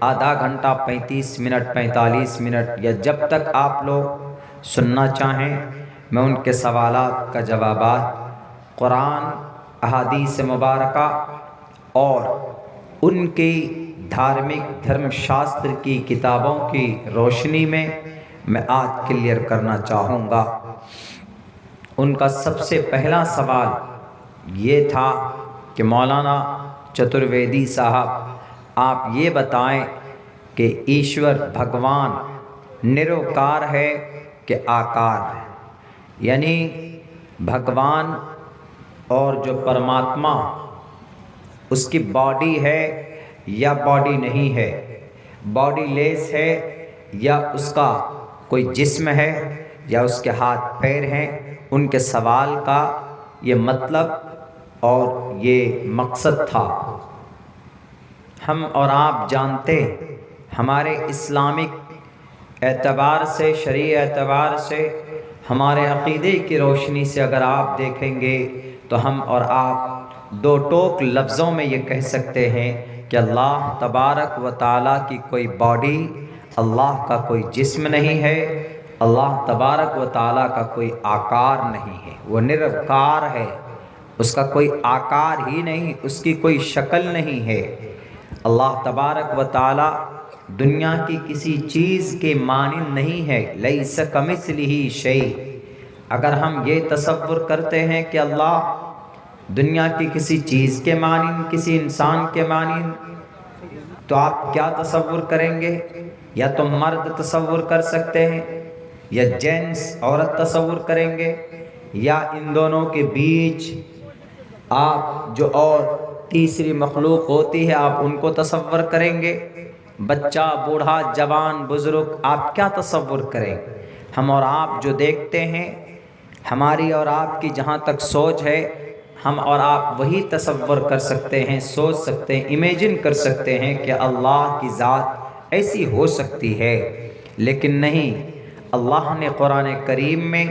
آدھا گھنٹہ 35 minute 45 minute یا جب تک آپ لوگ سننا چاہیں میں ان کے سوالات کا جوابات قرآن احادیث مبارکہ اور ان کی دھارمک دھرم شاستر کی کتابوں کی روشنی میں آج کلیئر کرنا چاہوں گا۔ ان کا سب سے پہلا سوال یہ تھا کہ مولانا چترویدی صاحب آپ یہ بتائیں کہ ایشور بھگوان نروکار ہے کہ آکار ہے، یعنی بھگوان اور جو پرماتما اس کی باڈی ہے یا باڈی نہیں ہے، باڈی لیس ہے یا اس کا کوئی جسم ہے یا اس کے ہاتھ پیر ہیں۔ ان کے سوال کا یہ مطلب اور یہ مقصد تھا۔ ہم اور آپ جانتے ہمارے اسلامک اعتبار سے، شرعی اعتبار سے، ہمارے عقیدے کی روشنی سے اگر آپ دیکھیں گے تو ہم اور آپ دو ٹوک لفظوں میں یہ کہہ سکتے ہیں کہ اللہ تبارک و تعالیٰ کی کوئی باڈی، اللہ کا کوئی جسم نہیں ہے، اللہ تبارک و تعالیٰ کا کوئی آکار نہیں ہے، وہ نراکار ہے، اس کا کوئی آکار ہی نہیں، اس کی کوئی شکل نہیں ہے۔ اللہ تبارک و تعالیٰ دنیا کی کسی چیز کے مانند نہیں ہے، لیس کمثلہ شیء۔ اگر ہم یہ تصور کرتے ہیں کہ اللہ دنیا کی کسی چیز کے مانند، کسی انسان کے مانند، تو آپ کیا تصور کریں گے؟ یا تو مرد تصور کر سکتے ہیں، یا جینس عورت تصور کریں گے، یا ان دونوں کے بیچ آپ جو اور تیسری مخلوق ہوتی ہے آپ ان کو تصور کریں گے؟ بچہ، بوڑھا، جوان، بزرگ، آپ کیا تصور کریں؟ ہم اور آپ جو دیکھتے ہیں، ہماری اور آپ کی جہاں تک سوچ ہے، ہم اور آپ وہی تصور کر سکتے ہیں، سوچ سکتے ہیں، امیجن کر سکتے ہیں کہ اللہ کی ذات ایسی ہو سکتی ہے، لیکن نہیں۔ اللہ نے قرآن کریم میں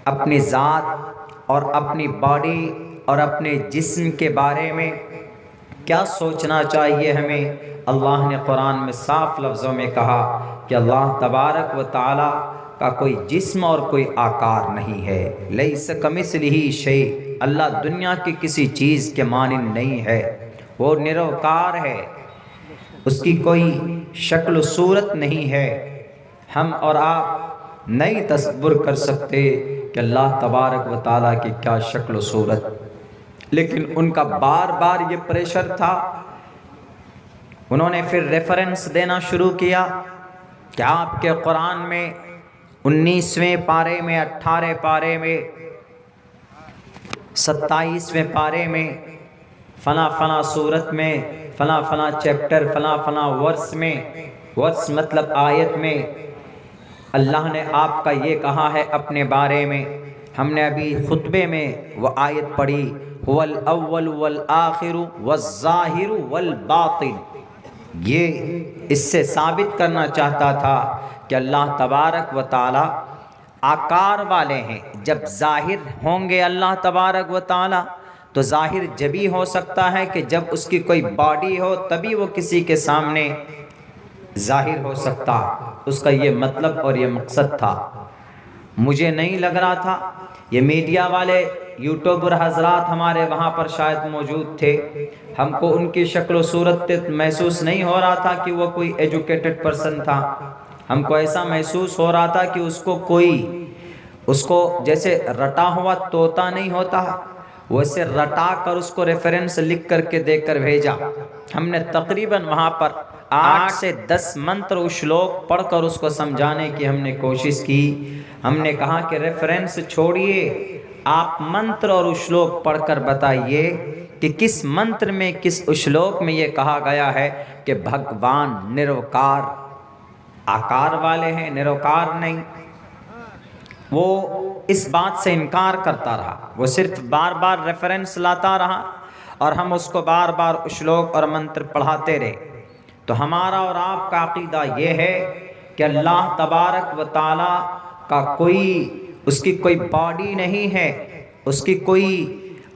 اپنی ذات اور اپنی باڈی اور اپنے جسم کے بارے میں کیا سوچنا چاہیے ہمیں؟ اللہ نے قرآن میں صاف لفظوں میں کہا کہ اللہ تبارک و تعالیٰ کا کوئی جسم اور کوئی آکار نہیں ہے، لیس کمثلہ شیء۔ اللہ دنیا کی کسی چیز کے مانند نہیں ہے، وہ نراکار ہے، اس کی کوئی شکل و صورت نہیں ہے۔ ہم اور آپ نہیں تصور کر سکتے کہ اللہ تبارک و تعالیٰ کی کیا شکل و صورت، لیکن ان کا بار بار یہ پریشر تھا۔ انہوں نے پھر ریفرنس دینا شروع کیا کہ آپ کے قرآن میں 19ویں پارے میں، 18 پارے میں، 27ویں پارے میں، فلاں فلاں صورت میں، فلاں فلاں چیپٹر، فلاں فلاں ورس میں، ورس مطلب آیت میں اللہ نے آپ کا یہ کہا ہے اپنے بارے میں۔ ہم نے ابھی خطبے میں وہ آیت پڑھی، هو الاول والآخر والظاہر والباطن۔ یہ اس سے ثابت کرنا چاہتا تھا کہ اللہ تبارک و تعالی آکار والے ہیں۔ جب ظاہر ہوں گے اللہ تبارک و تعالی تو ظاہر جبھی ہو سکتا ہے کہ جب اس کی کوئی باڈی ہو، تبھی وہ کسی کے سامنے ظاہر ہو سکتا۔ اس کا یہ مطلب اور یہ مقصد تھا۔ مجھے نہیں لگ رہا تھا، یہ میڈیا والے یوٹیوبر حضرات ہمارے وہاں پر شاید موجود تھے، ہم کو ان کی شکل و صورت محسوس نہیں ہو رہا تھا کہ وہ کوئی ایجوکیٹڈ پرسن تھا۔ ہم کو ایسا محسوس ہو رہا تھا کہ اس کو جیسے رٹا ہوا طوطا نہیں ہوتا، ویسے رٹا کر اس کو ریفرنس لکھ کر کے دے کر بھیجا۔ ہم نے تقریباً وہاں پر 8 سے 10 منتر و شلوک پڑھ کر اس کو سمجھانے کی ہم نے کوشش کی۔ ہم نے کہا کہ ریفرنس چھوڑیے، آپ منتر اور اشلوک پڑھ کر بتائیے کہ کس منتر میں، کس اشلوک میں یہ کہا گیا ہے کہ بھگوان نراکار آکار والے ہیں، نراکار نہیں۔ وہ اس بات سے انکار کرتا رہا، وہ صرف بار بار ریفرنس لاتا رہا اور ہم اس کو بار بار اشلوک اور منتر پڑھاتے رہے۔ تو ہمارا اور آپ کا عقیدہ یہ ہے کہ اللہ تبارک و تعالی کا اس کی کوئی باڈی نہیں ہے، اس کی کوئی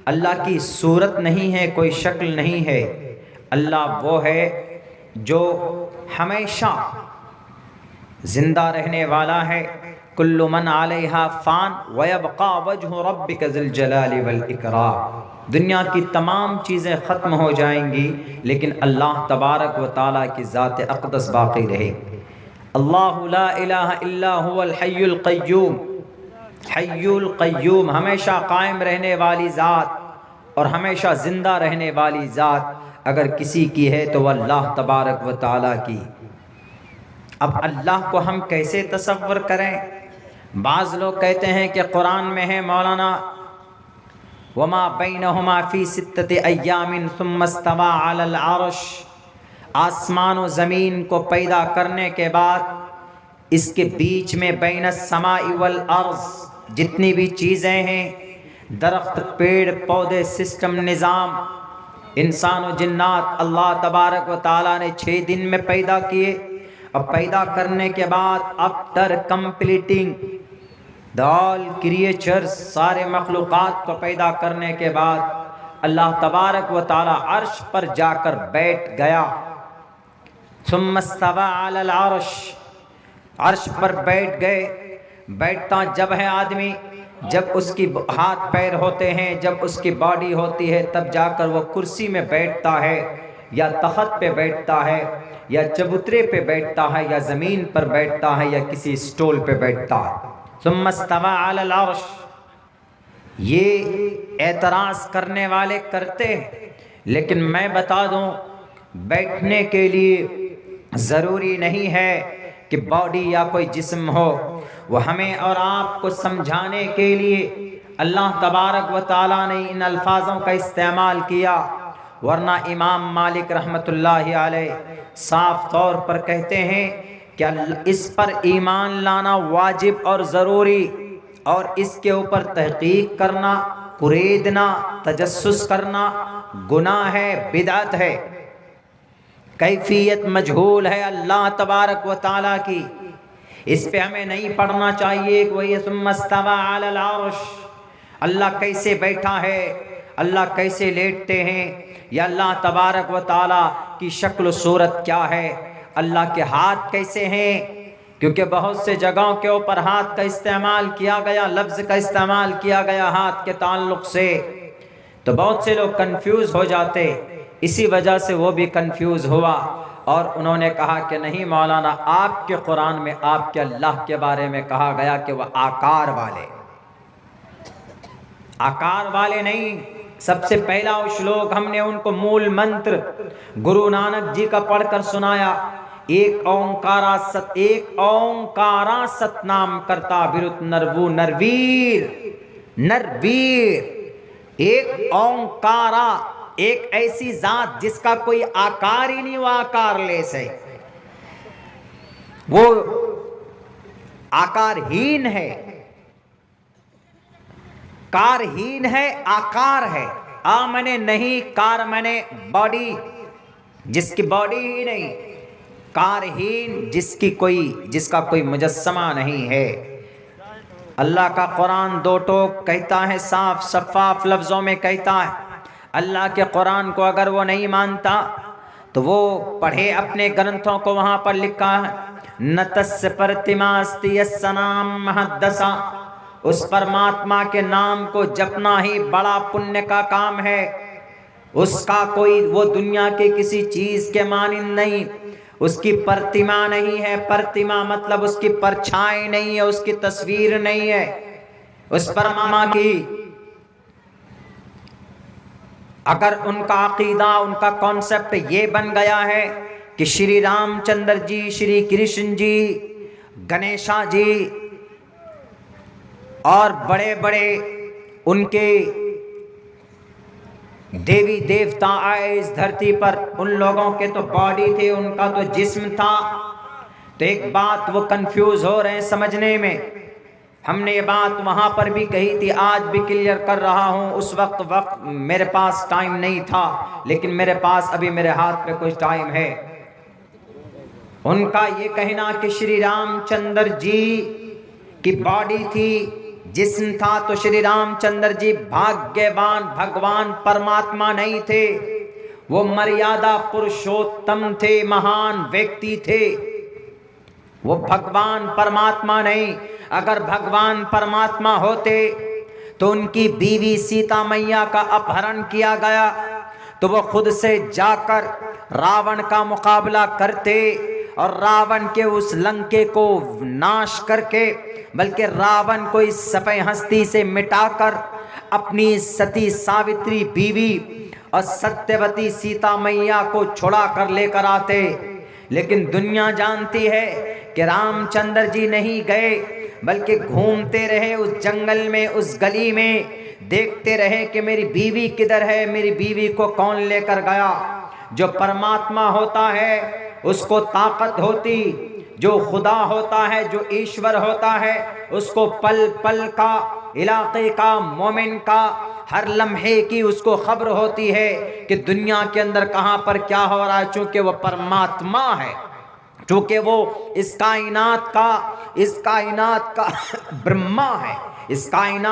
اللہ کی صورت نہیں ہے، کوئی شکل نہیں ہے۔ اللہ وہ ہے جو ہمیشہ زندہ رہنے والا ہے، کل من علیہا فان ویبقى وجہ ربک ذی الجلال والاکرام، دنیا کی تمام چیزیں ختم ہو جائیں گی لیکن اللہ تبارک و تعالیٰ کی ذات اقدس باقی رہے گی۔ اللہ لا الہ الا هو الحی القیوم، حی القیوم، ہمیشہ قائم رہنے والی ذات اور ہمیشہ زندہ رہنے والی ذات اگر کسی کی ہے تو وہ اللہ تبارک و تعالیٰ کی۔ اب اللہ کو ہم کیسے تصور کریں؟ بعض لوگ کہتے ہیں کہ قرآن میں ہے مولانا وما بینہما فی ستۃ ایام ثم استوى علی العرش، آسمان و زمین کو پیدا کرنے کے بعد اس کے بیچ میں بین السماء والارض جتنی بھی چیزیں ہیں، درخت، پیڑ پودے، سسٹم، نظام، انسان و جنات، اللہ تبارک و تعالیٰ نے 6 دن میں پیدا کیے۔ اور پیدا کرنے کے بعد after completing the all creatures، سارے مخلوقات کو پیدا کرنے کے بعد اللہ تبارک و تعالیٰ عرش پر جا کر بیٹھ گیا۔ ثم استوى علی العرش، عرش پر بیٹھ گئے۔ بیٹھتا جب ہے آدمی، جب اس کی ہاتھ پیر ہوتے ہیں، جب اس کی باڈی ہوتی ہے، تب جا کر وہ کرسی میں بیٹھتا ہے یا تخت پہ بیٹھتا ہے یا چبوترے پہ بیٹھتا ہے یا زمین پر بیٹھتا ہے یا کسی سٹول پہ بیٹھتا ہے۔ ثم استوى علی العرش، یہ اعتراض کرنے والے کرتے ہیں، لیکن میں بتا دوں بیٹھنے کے لیے ضروری نہیں ہے کہ باڈی یا کوئی جسم ہو، وہ ہمیں اور آپ کو سمجھانے کے لیے اللہ تبارک و تعالیٰ نے ان الفاظوں کا استعمال کیا، ورنہ امام مالک رحمۃ اللہ علیہ صاف طور پر کہتے ہیں کہ اس پر ایمان لانا واجب اور ضروری، اور اس کے اوپر تحقیق کرنا، قریدنا، تجسس کرنا گناہ ہے، بدعت ہے، کیفیت مجہول ہے اللہ تبارک و تعالیٰ کی، اس پہ ہمیں نہیں پڑھنا چاہیے کہ وہ ثم استوى علی العرش، اللہ کیسے بیٹھا ہے، اللہ کیسے لیٹتے ہیں، یا اللہ تبارک و تعالیٰ کی شکل و صورت کیا ہے، اللہ کے ہاتھ کیسے ہیں، کیونکہ بہت سے جگہوں کے اوپر ہاتھ کا استعمال کیا گیا، لفظ کا استعمال کیا گیا ہاتھ کے تعلق سے، تو بہت سے لوگ کنفیوز ہو جاتے، اسی وجہ سے وہ بھی کنفیوز ہوا اور انہوں نے کہا کہ نہیں مولانا، آپ کے قرآن میں آپ کے اللہ کے بارے میں کہا گیا کہ وہ آکار والے، آکار والے نہیں۔ سب سے پہلا شلوک ہم نے ان کو مول منتر گرو نانک جی کا پڑھ کر سنایا، ایک اومکارا ست نام کرتا برت نرو نرویر، نرویر، ایک اومکارا، ایک ایسی ذات جس کا کوئی آکار ہی نہیں، وہ آکار لیس ہے، وہ آکارہین ہے، کارہین ہے، آکار ہے، منے نہیں، کار منے باڈی، جس کی باڈی ہی نہیں، کارہین جس کا کوئی مجسمہ نہیں ہے۔ اللہ کا قرآن 2 ٹوک کہتا ہے، صاف شفاف لفظوں میں کہتا ہے۔ اللہ کے قرآن کو اگر وہ نہیں مانتا تو وہ پڑھے اپنے گرنتھوں کو، وہاں پر لکھا ہے نتس پرتماستی السنام محدثا، اس پرماتما کے نام کو جپنا ہی بڑا پنیہ کا کام ہے، اس کا کوئی وہ دنیا کے کسی چیز کے مانند نہیں، اس کی پرتما نہیں ہے، پرتما مطلب اس کی پرچھائی نہیں ہے، اس کی تصویر نہیں ہے، اس پرماتما کی اگر ان کا عقیدہ، ان کا کانسیپٹ یہ بن گیا ہے کہ شری رام چندر جی، شری کرشن جی، گنیشا جی اور بڑے بڑے ان کے دیوی دیوتا آئے اس دھرتی پر، ان لوگوں کے تو باڈی تھے، ان کا تو جسم تھا، تو ایک بات وہ کنفیوز ہو رہے ہیں سمجھنے میں۔ ہم نے یہ بات وہاں پر بھی کہی تھی، آج بھی کلیئر کر رہا ہوں، اس وقت میرے پاس ٹائم نہیں تھا، لیکن میرے پاس ابھی میرے ہاتھ پہ کچھ ٹائم ہے۔ ان کا یہ کہنا کہ شری رام چندر جی کی باڈی تھی، جسم تھا، تو شری رام چندر جی بھاگیوان بھگوان پرماتما نہیں تھے، وہ مریادہ پرشوتم تھے، مہان ویکتی تھے، وہ بھگوان پرماتما نہیں۔ اگر بھگوان پرماتما ہوتے تو ان کی بیوی سیتا میاں کا اپہرن کیا گیا تو وہ خود سے جا کر راون کا مقابلہ کرتے اور راون کے اس لنکے کو ناش کر کے، بلکہ راون کو اس صفحہ ہستی سے مٹا کر اپنی ستی ساوتری بیوی اور ستیوتی سیتا میاں کو چھڑا کر لے کر آتے۔ لیکن دنیا جانتی ہے کہ رام چندر جی نہیں گئے، بلکہ گھومتے رہے اس جنگل میں، اس گلی میں، دیکھتے رہے کہ میری بیوی کدھر ہے، میری بیوی کو کون لے کر گیا۔ جو پرماتما ہوتا ہے اس کو طاقت ہوتی، جو خدا ہوتا ہے، جو ایشور ہوتا ہے، اس کو پل پل کا، علاقے کا، مومن کا، ہر لمحے کی اس کو خبر ہوتی ہے کہ دنیا کے اندر کہاں پر کیا ہو رہا ہے، چونکہ وہ پرماتما ہے، چونکہ وہ اس کائنات کا برہما ہے، اس کائنات